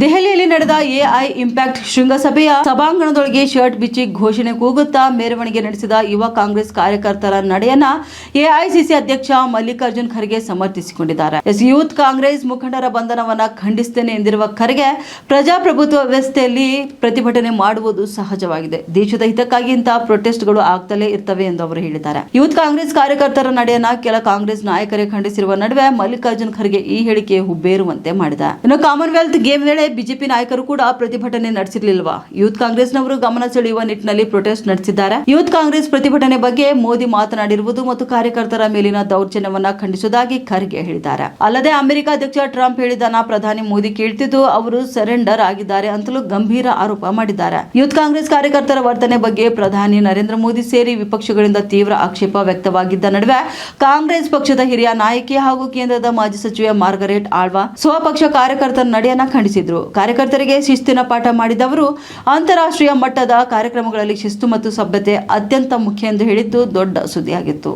ದೆಹಲಿಯಲ್ಲಿ ನಡೆದ AI impact ಶೃಂಗಸಭೆಯ ಸಭಾಂಗಣದೊಳಗೆ ಶರ್ಟ್ ಬಿಚ್ಚಿ ಘೋಷಣೆ ಕೂಗುತ್ತಾ ಮೆರವಣಿಗೆ ನಡೆಸಿದ ಯುವ ಕಾಂಗ್ರೆಸ್ ಕಾರ್ಯಕರ್ತರ ನಡೆಯನ್ನ ಎಐಸಿಸಿ ಅಧ್ಯಕ್ಷ ಮಲ್ಲಿಕಾರ್ಜುನ್ ಖರ್ಗೆ ಸಮರ್ಥಿಸಿಕೊಂಡಿದ್ದಾರೆ. ಯೂತ್ ಕಾಂಗ್ರೆಸ್ ಮುಖಂಡರ ಬಂಧನವನ್ನ ಖಂಡಿಸುತ್ತೇನೆ ಎಂದಿರುವ ಖರ್ಗೆ, ಪ್ರಜಾಪ್ರಭುತ್ವ ವ್ಯವಸ್ಥೆಯಲ್ಲಿ ಪ್ರತಿಭಟನೆ ಮಾಡುವುದು ಸಹಜವಾಗಿದೆ. ದೇಶದ ಹಿತಕ್ಕಾಗಿ ಇಂತಹ ಪ್ರೊಟೆಸ್ಟ್ಗಳು ಆಗ್ತಲೇ ಇರ್ತವೆ ಎಂದು ಅವರು ಹೇಳಿದ್ದಾರೆ. ಯೂತ್ ಕಾಂಗ್ರೆಸ್ ಕಾರ್ಯಕರ್ತರ ನಡೆಯನ್ನ ಕೆಲ ಕಾಂಗ್ರೆಸ್ ನಾಯಕರೇ ಖಂಡಿಸಿರುವ ನಡುವೆ ಮಲ್ಲಿಕಾರ್ಜುನ್ ಖರ್ಗೆ ಈ ಹೇಳಿಕೆ ಹುಬ್ಬೇರುವಂತೆ ಮಾಡಿದೆ. ಇನ್ನು ಕಾಮನ್ವೆಲ್ತ್ ಗೇಮ್ ವೇಳೆ ಬಿಜೆಪಿ ನಾಯಕರು ಕೂಡ ಪ್ರತಿಭಟನೆ ನಡೆಸಿರಲಿಲ್ವಾ? ಯೂತ್ ಕಾಂಗ್ರೆಸ್ನವರು ಗಮನ ಸೆಳೆಯುವ ನಿಟ್ಟಿನಲ್ಲಿ ಪ್ರೊಟೆಸ್ಟ್ ನಡೆಸಿದ್ದಾರೆ. ಯೂತ್ ಕಾಂಗ್ರೆಸ್ ಪ್ರತಿಭಟನೆ ಬಗ್ಗೆ ಮೋದಿ ಮಾತನಾಡಿರುವುದು ಮತ್ತು ಕಾರ್ಯಕರ್ತರ ಮೇಲಿನ ದೌರ್ಜನ್ಯವನ್ನ ಖಂಡಿಸುವುದಾಗಿ ಖರ್ಗೆ ಹೇಳಿದ್ದಾರೆ. ಅಲ್ಲದೆ ಅಮೆರಿಕ ಅಧ್ಯಕ್ಷ ಟ್ರಂಪ್ ಹೇಳಿದ್ದನ್ನ ಪ್ರಧಾನಿ ಮೋದಿ ಕೇಳ್ತಿದ್ದು ಅವರು ಸರೆಂಡರ್ ಆಗಿದ್ದಾರೆ ಅಂತಲೂ ಗಂಭೀರ ಆರೋಪ ಮಾಡಿದ್ದಾರೆ. ಯೂತ್ ಕಾಂಗ್ರೆಸ್ ಕಾರ್ಯಕರ್ತರ ವರ್ತನೆ ಬಗ್ಗೆ ಪ್ರಧಾನಿ ನರೇಂದ್ರ ಮೋದಿ ಸೇರಿ ವಿಪಕ್ಷಗಳಿಂದ ತೀವ್ರ ಆಕ್ಷೇಪ ವ್ಯಕ್ತವಾಗಿದ್ದ ನಡುವೆ ಕಾಂಗ್ರೆಸ್ ಪಕ್ಷದ ಹಿರಿಯ ನಾಯಕಿ ಹಾಗೂ ಕೇಂದ್ರದ ಮಾಜಿ ಸಚಿವೆ ಮಾರ್ಗರೆಟ್ ಆಳ್ವಾ ಸ್ವಪಕ್ಷ ಕಾರ್ಯಕರ್ತರ ನಡೆಯನ್ನ ಖಂಡಿಸಿದರು. ಕಾರ್ಯಕರ್ತರಿಗೆ ಶಿಸ್ತಿನ ಪಾಠ ಮಾಡಿದವರು ಅಂತಾರಾಷ್ಟ್ರೀಯ ಮಟ್ಟದ ಕಾರ್ಯಕ್ರಮಗಳಲ್ಲಿ ಶಿಸ್ತು ಮತ್ತು ಸಭ್ಯತೆ ಅತ್ಯಂತ ಮುಖ್ಯ ಎಂದು ಹೇಳಿದ್ದು ದೊಡ್ಡ ಸುದ್ದಿಯಾಗಿತ್ತು.